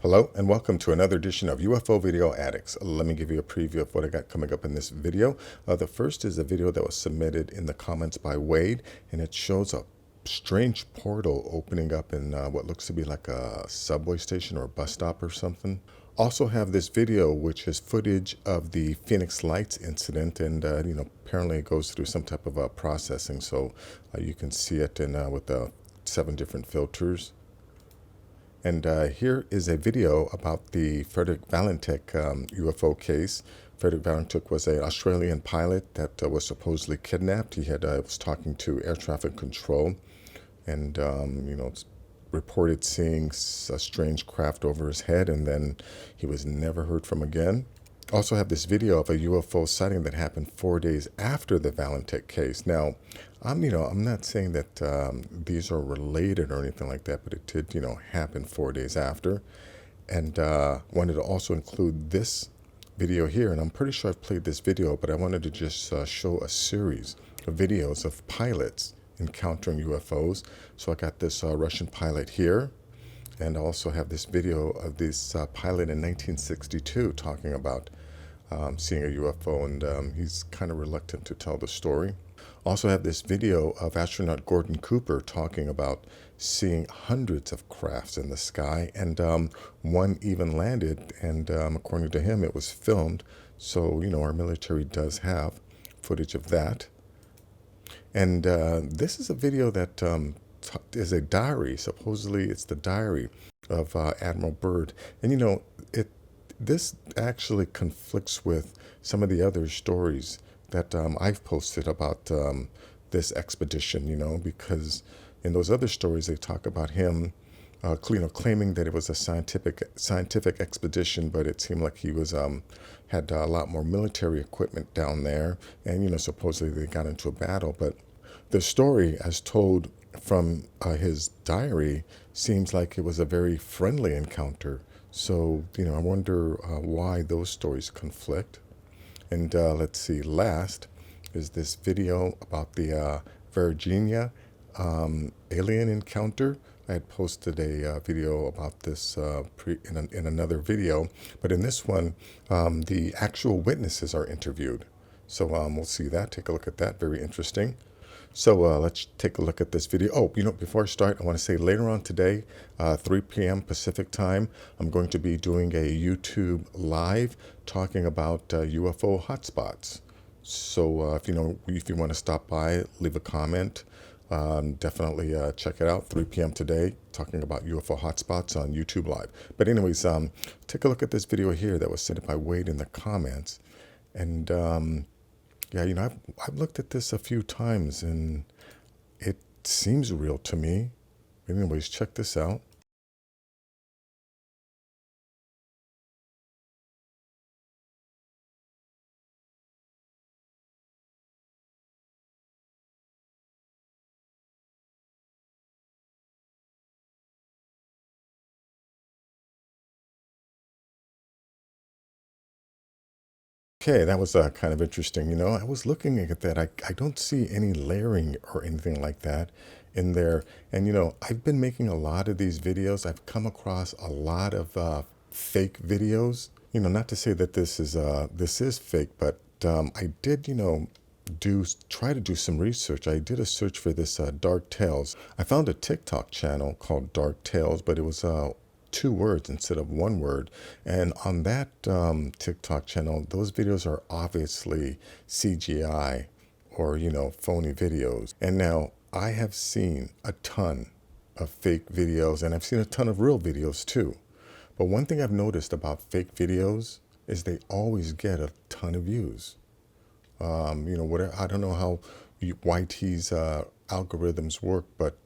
Hello and welcome to another edition of UFO Video Addicts. Let me give you a preview of what I got coming up in this video. The first is a video that was submitted in the comments by Wade, and it shows a strange portal opening up in what looks to be like a subway station or a bus stop or something. Also have this video, which is footage of the Phoenix Lights incident, and apparently it goes through some type of processing, so you can see it in with the 7 different filters. And here is a video about the Frederick Valentic UFO case. Frederick Valentic was an Australian pilot that was supposedly kidnapped. He had was talking to air traffic control, and it's reported seeing a strange craft over his head, and then he was never heard from again. Also have this video of a UFO sighting that happened 4 days after the Valentic case. Now, I'm not saying that these are related or anything like that, but it did, happen 4 days after. And wanted to also include this video here, and I'm pretty sure I've played this video, but I wanted to just show a series of videos of pilots encountering UFOs. So I got this Russian pilot here, and I also have this video of this pilot in 1962 talking about seeing a UFO, and he's kind of reluctant to tell the story. Also have this video of astronaut Gordon Cooper talking about seeing hundreds of crafts in the sky, and one even landed, and according to him, it was filmed. So, our military does have footage of that. And this is a video that is a diary. Supposedly, it's the diary of Admiral Byrd. And, this actually conflicts with some of the other stories that I've posted about this expedition, because in those other stories, they talk about him, claiming that it was a scientific expedition, but it seemed like he was had a lot more military equipment down there, and supposedly they got into a battle. But the story, as told from his diary, seems like it was a very friendly encounter. So I wonder why those stories conflict. And let's see, last is this video about the Varginha alien encounter. I had posted a video about this in another video, but in this one, the actual witnesses are interviewed. So we'll see that. Take a look at that. Very interesting. So let's take a look at this video. Oh, before I start, I want to say later on today, 3 p.m. Pacific time, I'm going to be doing a YouTube live talking about UFO hotspots. So if you want to stop by, leave a comment. Definitely check it out. 3 p.m. today, talking about UFO hotspots on YouTube Live. But anyways, take a look at this video here that was sent by Wade in the comments. And yeah, I've looked at this a few times, and it seems real to me. Anyways, check this out. Okay, that was kind of interesting. I was looking at that. I don't see any layering or anything like that in there. And, I've been making a lot of these videos. I've come across a lot of fake videos. Not to say that this is fake, but I did, try to do some research. I did a search for this Dark Tales. I found a TikTok channel called Dark Tales, but it was 2 words instead of 1 word. And on that TikTok channel, those videos are obviously CGI or, phony videos. And now I have seen a ton of fake videos, and I've seen a ton of real videos too. But one thing I've noticed about fake videos is they always get a ton of views. Whatever, I don't know how YT's algorithms work, but,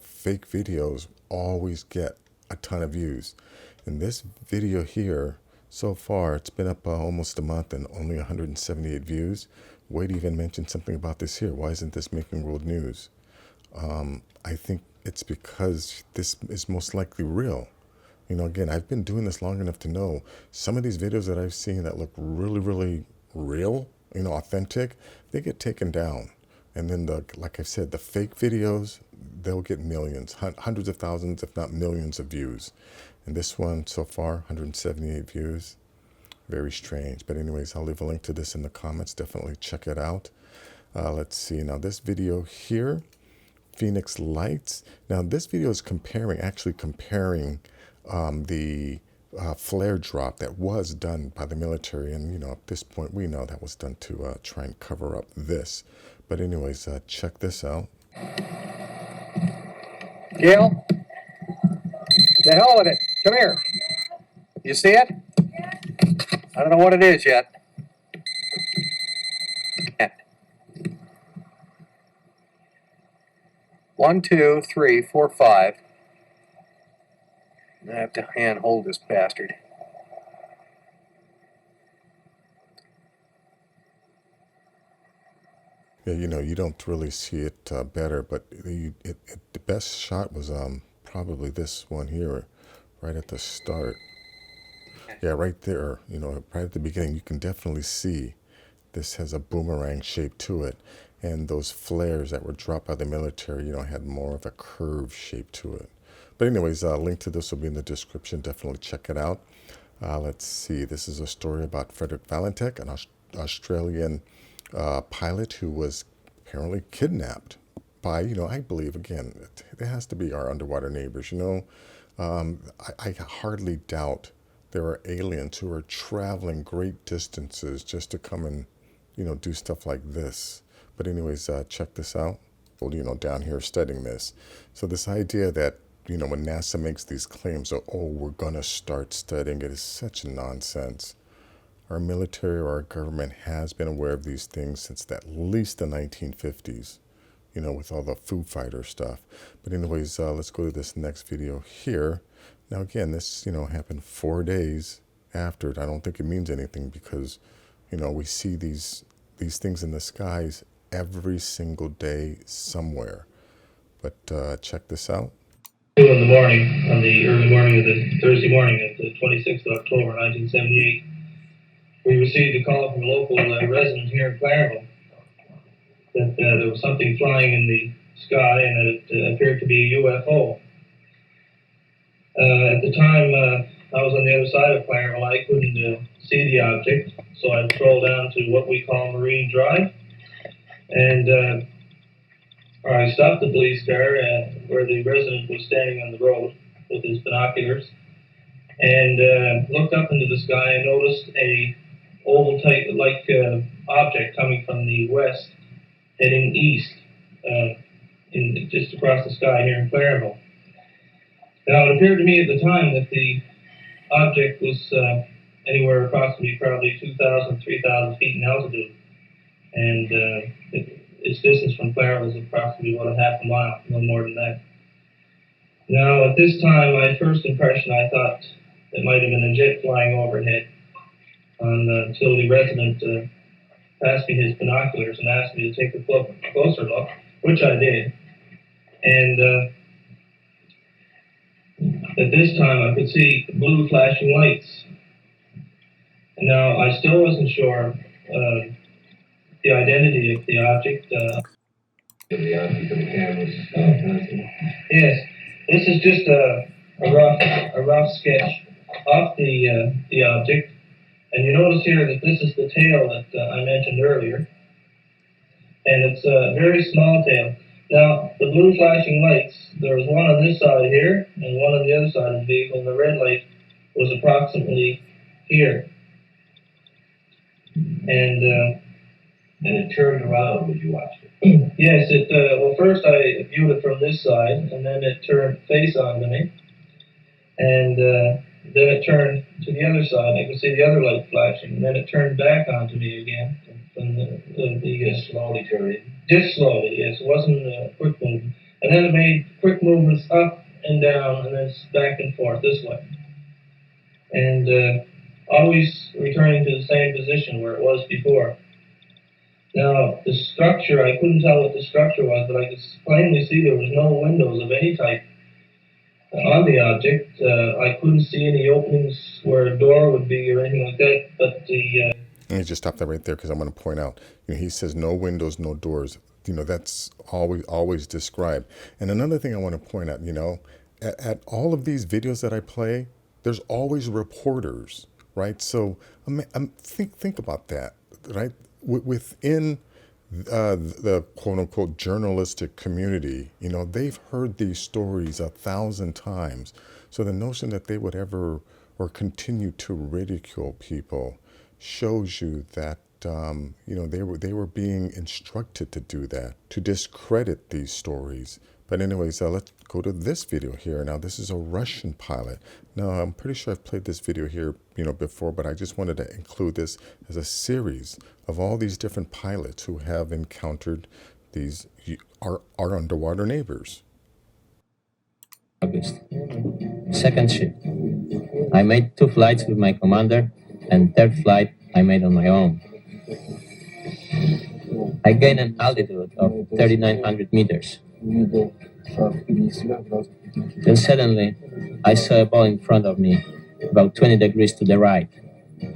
fake videos always get a ton of views. In this video here, so far, it's been up almost a month and only 178 views. Wade even mentioned something about this here. Why isn't this making world news? I think it's because this is most likely real. Again, I've been doing this long enough to know some of these videos that I've seen that look really, really real, authentic, they get taken down. And then like I said, the fake videos, they'll get millions, hundreds of thousands, if not millions of views. And this one so far, 178 views. Very strange. But anyways, I'll leave a link to this in the comments. Definitely check it out. Let's see. Now this video here, Phoenix Lights. Now this video is actually comparing the flare drop that was done by the military. And, you know, at this point, we know that was done to try and cover up this. But anyways, check this out. Gail, the hell with it. Come here. You see it? I don't know what it is yet. 1, 2, 3, 4, 5. I have to hand hold this bastard. Yeah, you know, you don't really see it better, but the best shot was probably this one here, right at the start. Yeah, right there, you know, right at the beginning, you can definitely see this has a boomerang shape to it. And those flares that were dropped by the military, you know, had more of a curved shape to it. But anyways, link to this will be in the description. Definitely check it out. Let's see. This is a story about Frederick Valentek, an Australian pilot who was apparently kidnapped by, you know, I believe, again, it has to be our underwater neighbors, you know. I hardly doubt there are aliens who are traveling great distances just to come and, you know, do stuff like this. But anyways, check this out. Well, you know, down here studying this. So this idea that, you know, when NASA makes these claims of, oh, we're going to start studying it, is such nonsense. Our military or our government has been aware of these things since at least the 1950s, you know, with all the Foo Fighter stuff. But anyways, let's go to this next video here. Now, again, this, you know, happened 4 days after it. I don't think it means anything because, you know, we see these things in the skies every single day somewhere. But check this out. In the morning, on the early morning of the Thursday morning of the 26th of October, 1978, we received a call from a local resident here in Clareville that there was something flying in the sky and that it appeared to be a UFO. At the time, I was on the other side of Clareville. I couldn't see the object, so I strolled down to what we call Marine Drive, and I stopped the police car where the resident was standing on the road with his binoculars and looked up into the sky and noticed a oval-like object coming from the west, heading east, just across the sky here in Clareville. Now, it appeared to me at the time that the object was anywhere approximately probably 2,000, 3,000 feet in altitude, and its distance from Clareville is approximately about a half a mile, no more than that. Now, at this time, my first impression, I thought it might have been a jet flying overhead until the resident passed me his binoculars and asked me to take a closer look, which I did. And at this time, I could see blue flashing lights. Now, I still wasn't sure the identity of the object. The object of the cameras. Yes, this is just a rough sketch of the object. And you notice here that this is the tail that I mentioned earlier. And it's a very small tail. Now, the blue flashing lights, there was one on this side here and one on the other side of the vehicle, and the red light was approximately here. And it turned around when you watched it? Yes, well, first I viewed it from this side, and then it turned face onto me. And then it turned to the other side. I could see the other light flashing, and then it turned back onto me again. From the slowly turning. Just slowly, yes. It wasn't a quick movement. And then it made quick movements up and down, and then back and forth this way. And always returning to the same position where it was before. Now, the structure, I couldn't tell what the structure was, but I could plainly see there was no windows of any type on the object. I couldn't see any openings where a door would be or anything like that, but the... Let me just stop that right there because I want to point out, you know, he says no windows, no doors. You know, that's always described. And another thing I want to point out, you know, at all of these videos that I play, there's always reporters, right? So think about that, right? Within the quote unquote journalistic community, they've heard these stories 1,000 times. So the notion that they would ever or continue to ridicule people shows you that they were being instructed to do that, to discredit these stories. But anyways, let's go to this video here. Now, this is a Russian pilot. Now, I'm pretty sure I've played this video here, before, but I just wanted to include this as a series of all these different pilots who have encountered these our underwater neighbors. August. Second shift. I made 2 flights with my commander, and third flight I made on my own. I gained an altitude of 3,900 meters. Then suddenly, I saw a ball in front of me, about 20 degrees to the right.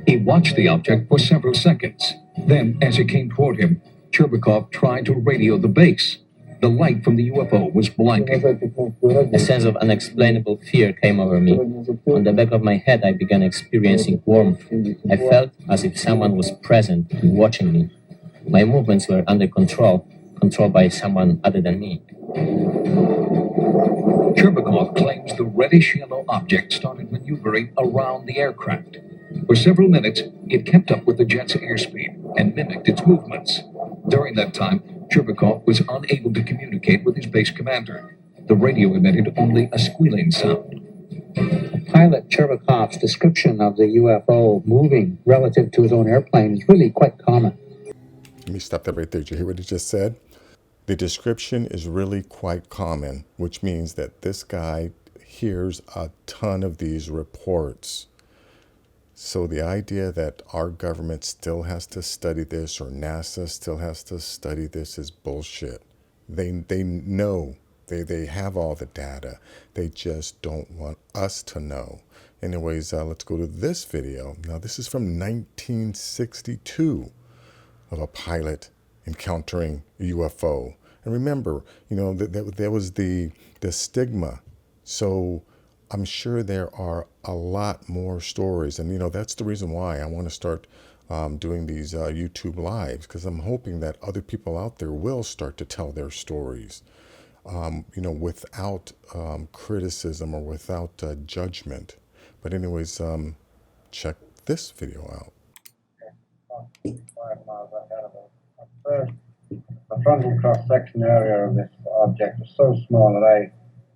He watched the object for several seconds. Then, as it came toward him, Cherbakov tried to radio the base. The light from the UFO was blinding. A sense of unexplainable fear came over me. On the back of my head, I began experiencing warmth. I felt as if someone was present and watching me. My movements were under control, controlled by someone other than me. Cherbakov claims the reddish-yellow object started maneuvering around the aircraft. For several minutes, it kept up with the jet's airspeed and mimicked its movements. During that time, Cherbakov was unable to communicate with his base commander. The radio emitted only a squealing sound. Pilot Cherbakov's description of the UFO moving relative to his own airplane is really quite common. Let me stop that right there. Did you hear what he just said? The description is really quite common, which means that this guy hears a ton of these reports. So the idea that our government still has to study this, or NASA still has to study this, is bullshit. They know, they have all the data. They just don't want us to know. Anyways, let's go to this video. Now, this is from 1962 of a pilot encountering a UFO. And remember, there was the stigma. So I'm sure there are a lot more stories. And, that's the reason why I want to start doing these YouTube lives, because I'm hoping that other people out there will start to tell their stories, without criticism or without judgment. But anyways, check this video out. 5 miles ahead of us. At first, the frontal cross-section area of this object was so small that I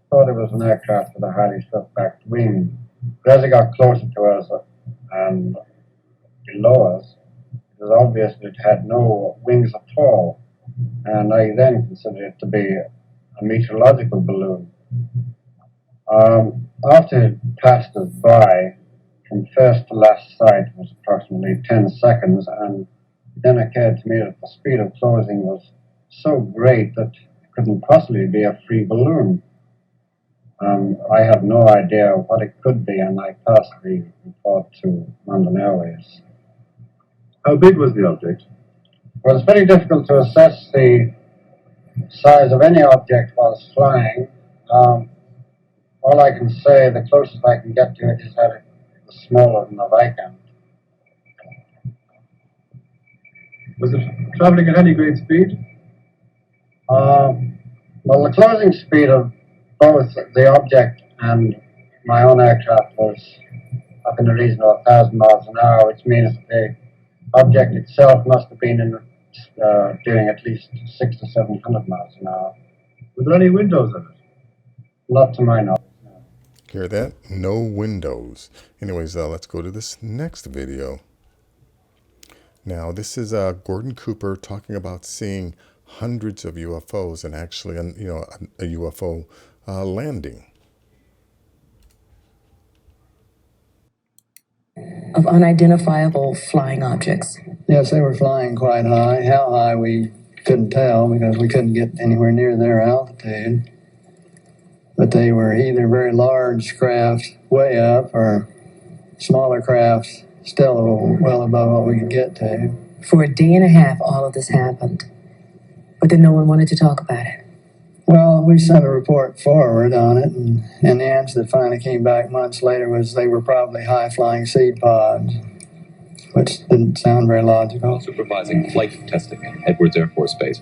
thought it was an aircraft with a highly swept-backed wing. But as it got closer to us and below us, it was obvious that it had no wings at all, and I then considered it to be a meteorological balloon. After it passed us by, from first to last sight was approximately 10 seconds, and then it occurred to me that the speed of closing was so great that it couldn't possibly be a free balloon. I had no idea what it could be, and I passed the report to London Airways. How big was the object? Well, it's very difficult to assess the size of any object while it's flying. All I can say, the closest I can get to it is that it was smaller than the Viking. Was it traveling at any great speed? Well, the closing speed of both the object and my own aircraft was up in the region of 1,000 miles an hour, which means that the object itself must have been doing at least 600 to 700 miles an hour. Were there any windows in it? Not to my knowledge. Hear that? No windows. Anyways, let's go to this next video. Now, this is Gordon Cooper talking about seeing hundreds of UFOs and actually, a UFO landing. Of unidentifiable flying objects. Yes, they were flying quite high. How high we couldn't tell because we couldn't get anywhere near their altitude. But they were either very large craft way up or smaller crafts still well above what we could get to. For a day and a half, all of this happened. But then no one wanted to talk about it. Well, we sent a report forward on it, and the answer that finally came back months later was they were probably high-flying seed pods, which didn't sound very logical. While supervising flight testing at Edwards Air Force Base,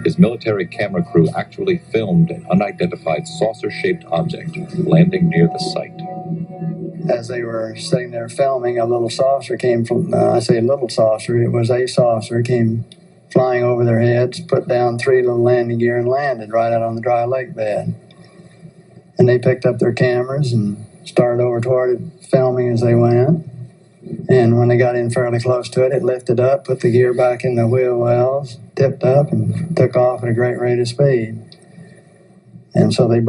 his military camera crew actually filmed an unidentified saucer-shaped object landing near the site. As they were sitting there filming, a little saucer came from, I say a little saucer, it was a saucer, came flying over their heads, put down 3 little landing gear and landed right out on the dry lake bed. And they picked up their cameras and started over toward it, filming as they went. And when they got in fairly close to it, it lifted up, put the gear back in the wheel wells, tipped up, and took off at a great rate of speed. And so they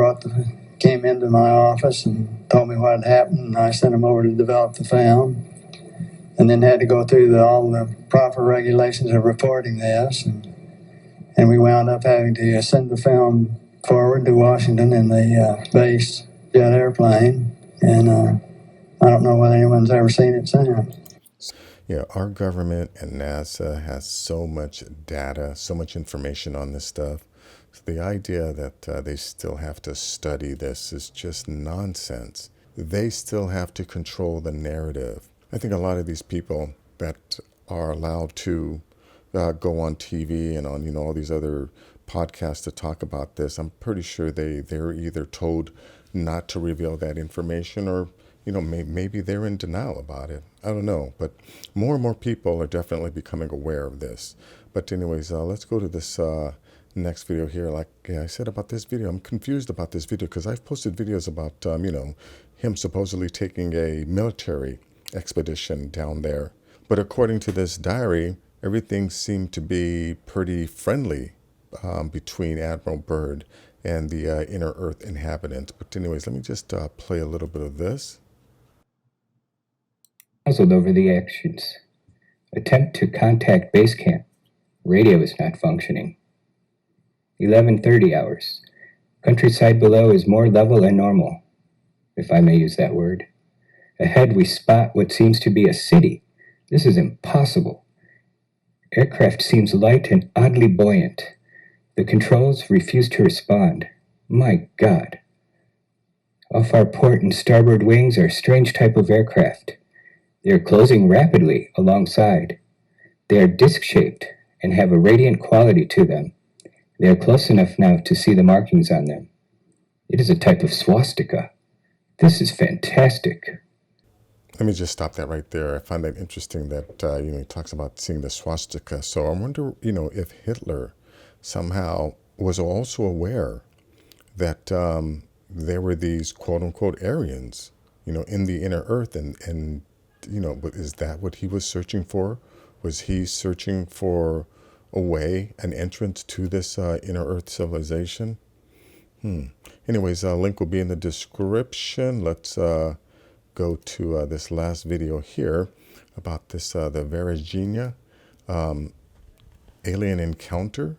came into my office and told me what had happened, and I sent them over to develop the film. And then had to go through all the proper regulations of reporting this. And we wound up having to send the film forward to Washington in the base jet airplane. And I don't know whether anyone's ever seen it since. Yeah, our government and NASA has so much data, so much information on this stuff. So the idea that they still have to study this is just nonsense. They still have to control the narrative. I think a lot of these people that are allowed to go on TV and on, all these other podcasts to talk about this, I'm pretty sure they're either told not to reveal that information or, maybe they're in denial about it. I don't know. But more and more people are definitely becoming aware of this. But anyways, let's go to this next video here. Like I said about this video, I'm confused about this video because I've posted videos about, him supposedly taking a military expedition down there. But according to this diary, everything seemed to be pretty friendly between Admiral Byrd and the inner Earth inhabitants. But anyways, let me just play a little bit of this. Puzzled over the actions. Attempt to contact base camp. Radio is not functioning. 11:30 hours. Countryside below is more level than normal, if I may use that word. Ahead we spot what seems to be a city. This is impossible. Aircraft seems light and oddly buoyant. The controls refuse to respond. My God. Off our port and starboard wings are a strange type of aircraft. They are closing rapidly alongside. They are disc-shaped and have a radiant quality to them. They are close enough now to see the markings on them. It is a type of swastika. This is fantastic. Let me just stop that right there. I find that interesting that, he talks about seeing the swastika. So I wonder, if Hitler somehow was also aware that there were these quote-unquote Aryans, in the inner Earth. And but is that what he was searching for? Was he searching for a way, an entrance to this inner Earth civilization? Anyways, link will be in the description. Let's go to this last video here about this, the Varginha alien encounter.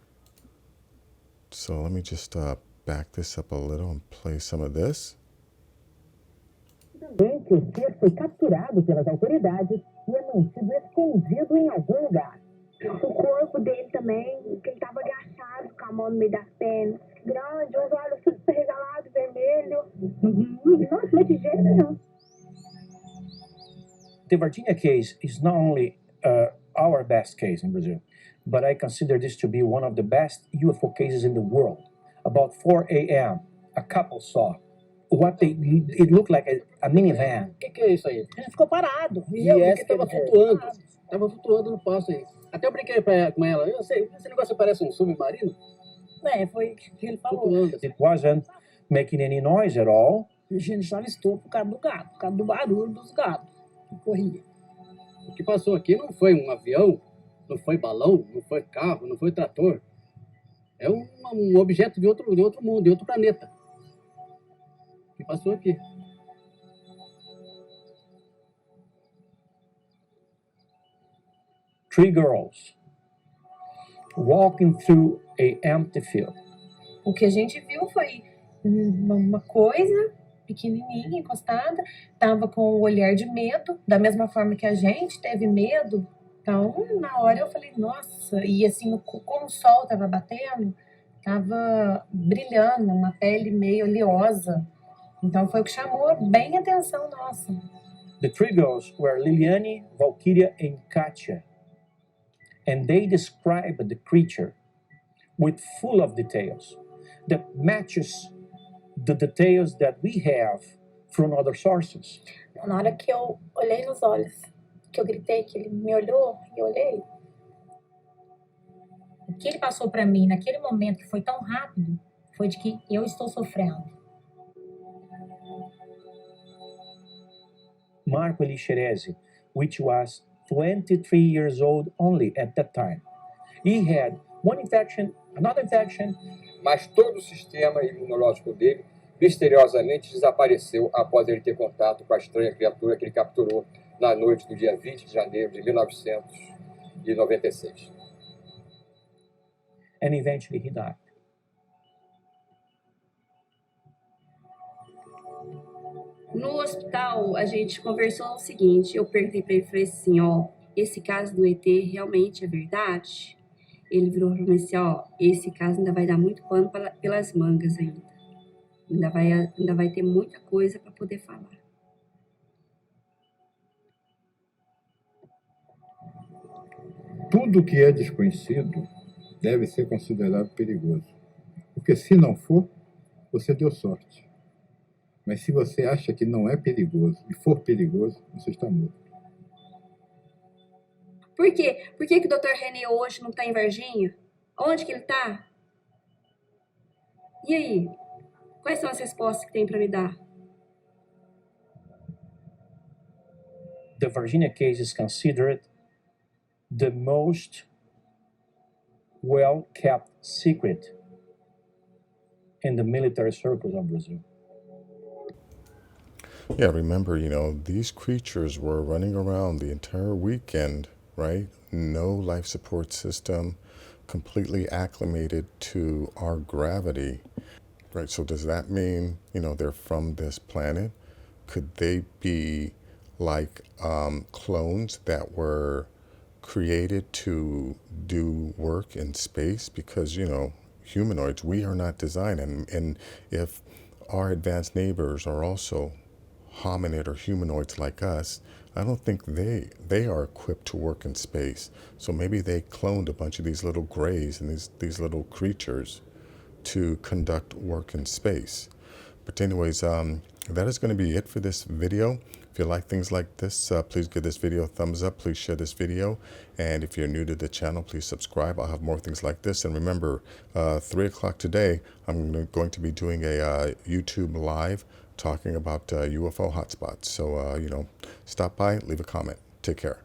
So let me just back this up a little and play some of this. Também que o ser foi capturado pelas autoridades e é mantido escondido em algum lugar. O corpo dele também, que ele estava agachado, com a mão no meio das pernas, grande, os olhos tudo regalados, vermelho. Nossa, mas de jeito nenhum. The Varginha case is not only our best case in Brazil, but I consider this to be one of the best UFO cases in the world. About 4 a.m., a couple saw it looked like a minivan. O que é isso aí? Ele ficou parado. E essa estava flutuando. Estava flutuando no passo aí. Até eu brinquei com ela. Eu sei, esse negócio parece um submarino. Foi o que ele falou. Flutuando. It wasn't making any noise at all. E a gente só listou por causa do gato, por causa do barulho dos gatos que corria. O que passou aqui não foi um avião, não foi balão, não foi carro, não foi trator. É um objeto de outro mundo, de outro planeta. O que passou aqui. Three girls walking through a empty field. O que a gente viu foi uma coisa pequenininha, encostada, tava com o olhar de medo, da mesma forma que a gente teve medo. Então, na hora eu falei, nossa, e assim, como o sol tava batendo, Tava brilhando, uma pele meio oleosa. Então foi o que chamou bem a atenção nossa. The three girls were Liliane, Valkyria, and Katya. And they described the creature with full of details that matches the details that we have from other sources. Na hora que eu olhei nos olhos, que eu gritei, que ele me olhou e eu olhei. O que ele passou para mim naquele momento, que foi tão rápido, foi de que eu estou sofrendo. Marco Elixerese, which was 23 years old only at that time. He had one infection, another infection. Mas todo o sistema imunológico dele misteriosamente desapareceu após ele ter contato com a estranha criatura que ele capturou na noite do dia 20 de janeiro de 1996. And eventually he died. No hospital, a gente conversou o seguinte, eu perguntei para ele, falei assim, ó, esse caso do ET realmente é verdade? Ele virou para mim assim, ó, esse caso ainda vai dar muito pano pelas mangas ainda. Ainda vai ter muita coisa para poder falar. Tudo que é desconhecido deve ser considerado perigoso. Porque se não for, você deu sorte. Mas se você acha que não é perigoso e for perigoso, você está morto. Por quê? Por que o Dr. René hoje não está em Varginha? Onde que ele está? E aí? Quais são as respostas que tem para me dar? The Varginha case is considered the most well-kept secret in the military circles of Brazil. Yeah, remember, these creatures were running around the entire weekend, right? No life support system, completely acclimated to our gravity, right? So does that mean, they're from this planet? Could they be like clones that were created to do work in space? Because, humanoids, we are not designed. And if our advanced neighbors are also hominid or humanoids like us, I don't think they are equipped to work in space. So maybe they cloned a bunch of these little grays and these little creatures to conduct work in space. But anyways, that is going to be it for this video. If you like things like this, please give this video a thumbs up. Please share this video. And if you're new to the channel, please subscribe. I'll have more things like this. And remember, 3 o'clock today, I'm going to be doing a YouTube live talking about UFO hotspots. So, stop by, leave a comment. Take care.